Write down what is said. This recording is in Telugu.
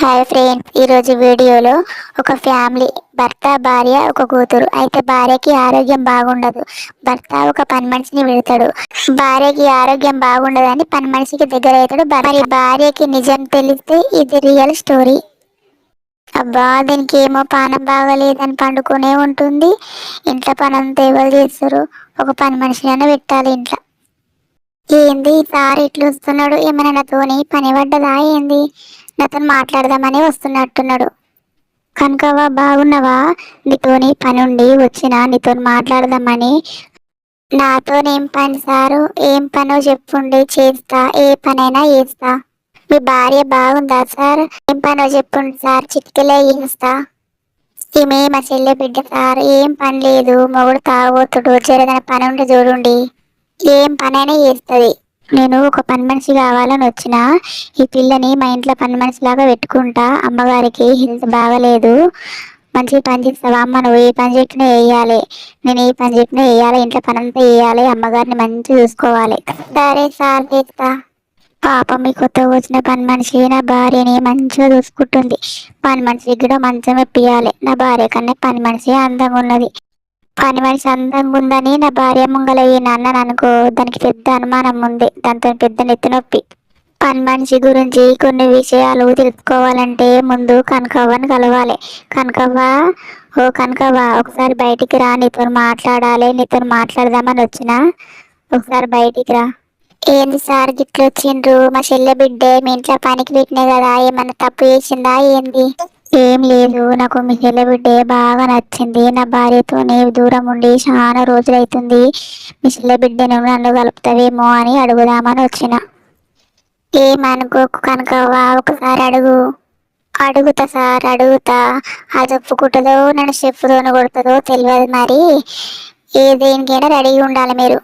హాయ్ ఫ్రెండ్స్, ఈరోజు వీడియోలో ఒక ఫ్యామిలీ భర్త భార్య ఒక కూతురు. అయితే భార్యకి ఆరోగ్యం బాగుండదు. భర్త ఒక పని మనిషిని పెడతాడు. భార్యకి ఆరోగ్యం బాగుండదని పని మనిషికి దగ్గర అవుతాడు. మరి భార్యకి నిజం తెలిస్తే ఇది రియల్ స్టోరీ. అబ్బా, దీనికి ఏమో పానం బాగలేదని పండుకునే ఉంటుంది. ఇంట్లో పని అంతా ఎవరు చేస్తారు? ఒక పని మనిషినైనా పెట్టాలి ఇంట్లో. ఏంది సార్ ఇట్లా వస్తున్నాడు? ఏమైనా నాతోని పని పడ్డదా ఏంది? నాతో మాట్లాడదామని వస్తున్నట్టున్నాడు. కనకవ్వ, బాగున్నావా? నీతోని పని ఉండి వచ్చినా నీతో మాట్లాడదామని. నాతోనేం పని సారు? ఏం పనో చెప్పుండి చేస్తా, ఏ పనైనా చేస్తా. మీ భార్య బాగుందా సార్? ఏం పనో చెప్పుండి సార్, చిటికెలే చేస్తా. ఈమె మా చెల్లె బిడ్డ సార్, ఏం పని లేదు, మొగుడు తాగబోతుడు, జరదన పని ఉంటే చూడండి. ఏం పనైనా చేస్తుంది. నేను ఒక పని మనిషి కావాలని వచ్చిన. ఈ పిల్లని మా ఇంట్లో పని మనిషిలాగా పెట్టుకుంటా. అమ్మగారికి హెల్త్ బాగలేదు. మంచిగా పని చేస్తావా అమ్మ? నువ్వు ఏ పని చెప్పినా వేయాలి, నేను ఏ పని చెప్పినా వేయాలి, ఇంట్లో పని అంతా వేయాలి, అమ్మగారిని మంచిగా చూసుకోవాలి. సరే సార్, చేస్తా. పాప, మీ కొత్తగా వచ్చిన పని మనిషి నా భార్యని మంచిగా చూసుకుంటుంది. పని మనిషికి కూడా మంచం ఇప్పియాలి. నా భార్య కన్నా పని మనిషి అందంగా ఉన్నది. పని మనిషి అందంగా ఉందని నా భార్య ముంగల అన్నాను అనుకో, దానికి పెద్ద అనుమానం ఉంది. దాంతో పెద్ద నెత్తి నొప్పి. పని మనిషి గురించి కొన్ని విషయాలు తెలుసుకోవాలంటే ముందు కనకవ్వని కలవాలి. కనకవ్వ, ఓ కనకవ్వ, ఒకసారి బయటికి రా, నీతో మాట్లాడాలి. నీతో మాట్లాడదామని వచ్చిన. ఒకసారి బయటికి రా. ఏంది సార్ గిట్ల వచ్చిండ్రు? మా చెల్లె బిడ్డే మీ ఇంట్లో పనికి పెట్టినా కదా, ఏమన్నా తప్పు చేసిందా ఏంది? ఏం లేదు, నాకు మీ చెల్లె బిడ్డే బాగా నచ్చింది. నా భార్యతో దూరం ఉండి చాలా రోజులైతుంది. మీ చెల్లె బిడ్డను నన్ను కలుపుతావేమో అని అడుగుదామని వచ్చిన. ఏమనుకోకు కనకవ్వ, ఒకసారి అడుగు. అడుగుతా సార్, అడుగుతా. అది ఒప్పుకుంటుందో నన్ను చెప్పుతోని కొడుతుందో తెలియదు. మరి ఏ దేనికైనా రెడీగా ఉండాలి మీరు.